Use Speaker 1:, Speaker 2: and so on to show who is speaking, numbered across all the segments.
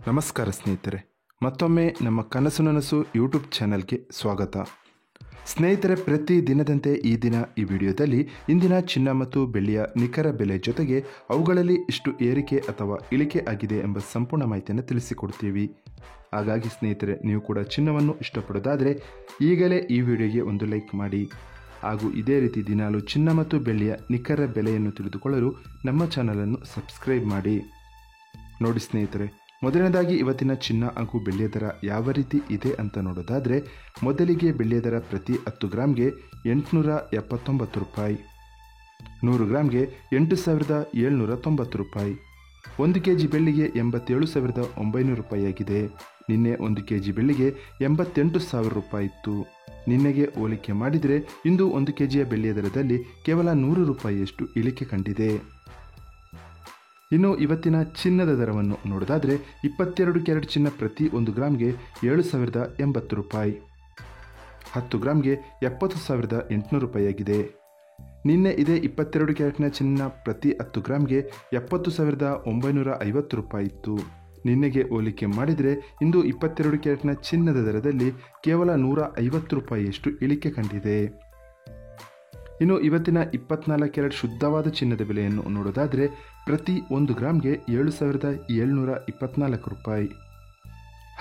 Speaker 1: ನಮಸ್ಕಾರ ಸ್ನೇಹಿತರೆ, ಮತ್ತೊಮ್ಮೆ ನಮ್ಮ ಕನಸು ನನಸು ಯೂಟ್ಯೂಬ್ ಚಾನಲ್ಗೆ ಸ್ವಾಗತ. ಸ್ನೇಹಿತರೆ, ಪ್ರತಿ ದಿನದಂತೆ ಈ ದಿನ ಈ ವಿಡಿಯೋದಲ್ಲಿ ಇಂದಿನ ಚಿನ್ನ ಮತ್ತು ಬೆಳ್ಳಿಯ ನಿಖರ ಬೆಲೆ ಜೊತೆಗೆ ಅವುಗಳಲ್ಲಿ ಎಷ್ಟು ಏರಿಕೆ ಅಥವಾ ಇಳಿಕೆ ಆಗಿದೆ ಎಂಬ ಸಂಪೂರ್ಣ ಮಾಹಿತಿಯನ್ನು ತಿಳಿಸಿಕೊಡ್ತೀವಿ. ಹಾಗಾಗಿ ಸ್ನೇಹಿತರೆ, ನೀವು ಕೂಡ ಚಿನ್ನವನ್ನು ಇಷ್ಟಪಡೋದಾದರೆ ಈಗಲೇ ಈ ವಿಡಿಯೋಗೆ ಒಂದು ಲೈಕ್ ಮಾಡಿ. ಹಾಗೂ ಇದೇ ರೀತಿ ದಿನಾಲು ಚಿನ್ನ ಮತ್ತು ಬೆಳ್ಳಿಯ ನಿಖರ ಬೆಲೆಯನ್ನು ತಿಳಿದುಕೊಳ್ಳಲು ನಮ್ಮ ಚಾನಲನ್ನು ಸಬ್ಸ್ಕ್ರೈಬ್ ಮಾಡಿ. ನೋಡಿ ಸ್ನೇಹಿತರೆ, ಮೊದಲನೇದಾಗಿ ಇವತ್ತಿನ ಚಿನ್ನ ಹಾಗೂ ಬೆಳ್ಳಿಯ ದರ ಯಾವ ರೀತಿ ಇದೆ ಅಂತ ನೋಡೋದಾದರೆ, ಮೊದಲಿಗೆ ಬೆಳ್ಳಿಯ ದರ ಪ್ರತಿ 10 ಗ್ರಾಮ್ಗೆ 879 ರೂಪಾಯಿ, 100 ಗ್ರಾಮ್ಗೆ 8790 ರೂಪಾಯಿ, 1 ಕೆಜಿ ಬೆಳ್ಳಿಗೆ 87,900 ರೂಪಾಯಿ ಆಗಿದೆ. ನಿನ್ನೆ 1 ಕೆಜಿ ಬೆಳ್ಳಿಗೆ 88,000 ರೂಪಾಯಿ ಇತ್ತು. ನಿನ್ನೆಗೆ ಹೋಲಿಕೆ ಮಾಡಿದರೆ ಇಂದು 1 ಕೆಜಿಯ ಬೆಳ್ಳಿಯ ದರದಲ್ಲಿ ಕೇವಲ 100 ರೂಪಾಯಿಯಷ್ಟು ಇಳಿಕೆ ಕಂಡಿದೆ. ಇನ್ನು ಇವತ್ತಿನ ಚಿನ್ನದ ದರವನ್ನು ನೋಡೋದಾದರೆ, 22 ಕ್ಯಾರೆಟ್ ಚಿನ್ನ ಪ್ರತಿ 1 ಗ್ರಾಮ್ಗೆ 7,080 ರೂಪಾಯಿ, 10 ಗ್ರಾಮ್ಗೆ 70,800 ರೂಪಾಯಿ ಆಗಿದೆ. ನಿನ್ನೆ ಇದೇ 22 ಕ್ಯಾರೆಟ್ನ ಚಿನ್ನ ಪ್ರತಿ 10 ಗ್ರಾಮ್ಗೆ 70,950 ರೂಪಾಯಿ ಇತ್ತು. ನಿನ್ನೆಗೆ ಹೋಲಿಕೆ ಮಾಡಿದರೆ ಇಂದು 22 ಕ್ಯಾರೆಟ್ನ ಚಿನ್ನದ ದರದಲ್ಲಿ ಕೇವಲ 150 ರೂಪಾಯಿಯಷ್ಟು ಇಳಿಕೆ ಕಂಡಿದೆ. ಇನ್ನು ಇವತ್ತಿನ 24 ಕ್ಯಾರೆಟ್ ಶುದ್ಧವಾದ ಚಿನ್ನದ ಬೆಲೆಯನ್ನು ನೋಡೋದಾದರೆ, ಪ್ರತಿ 1 ಗ್ರಾಮ್ಗೆ 7,724 ರೂಪಾಯಿ,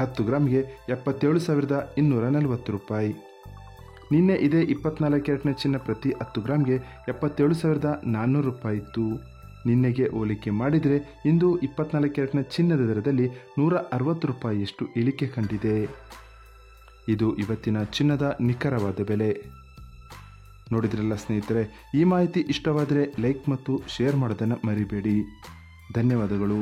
Speaker 1: 10 ಗ್ರಾಮ್ಗೆ 77,240 ರೂಪಾಯಿ. ನಿನ್ನೆ ಇದೇ 24 ಕ್ಯಾರೆಟ್ನ ಚಿನ್ನ ಪ್ರತಿ 10 ಗ್ರಾಮ್ಗೆ 77,400 ರೂಪಾಯಿ ಇತ್ತು. ನಿನ್ನೆಗೆ ಹೋಲಿಕೆ ಮಾಡಿದರೆ ಇಂದು 24 ಕ್ಯಾರೆಟ್ನ ಚಿನ್ನದ ದರದಲ್ಲಿ 160 ರೂಪಾಯಿಯಷ್ಟು ಇಳಿಕೆ ಕಂಡಿದೆ. ಇದು ಇವತ್ತಿನ ಚಿನ್ನದ ನಿಖರವಾದ ಬೆಲೆ. ನೋಡಿದ್ರಲ್ಲ ಸ್ನೇಹಿತರೆ, ಈ ಮಾಹಿತಿ ಇಷ್ಟವಾದರೆ ಲೈಕ್ ಮತ್ತು ಶೇರ್ ಮಾಡೋದನ್ನು ಮರಿಬೇಡಿ. ಧನ್ಯವಾದಗಳು.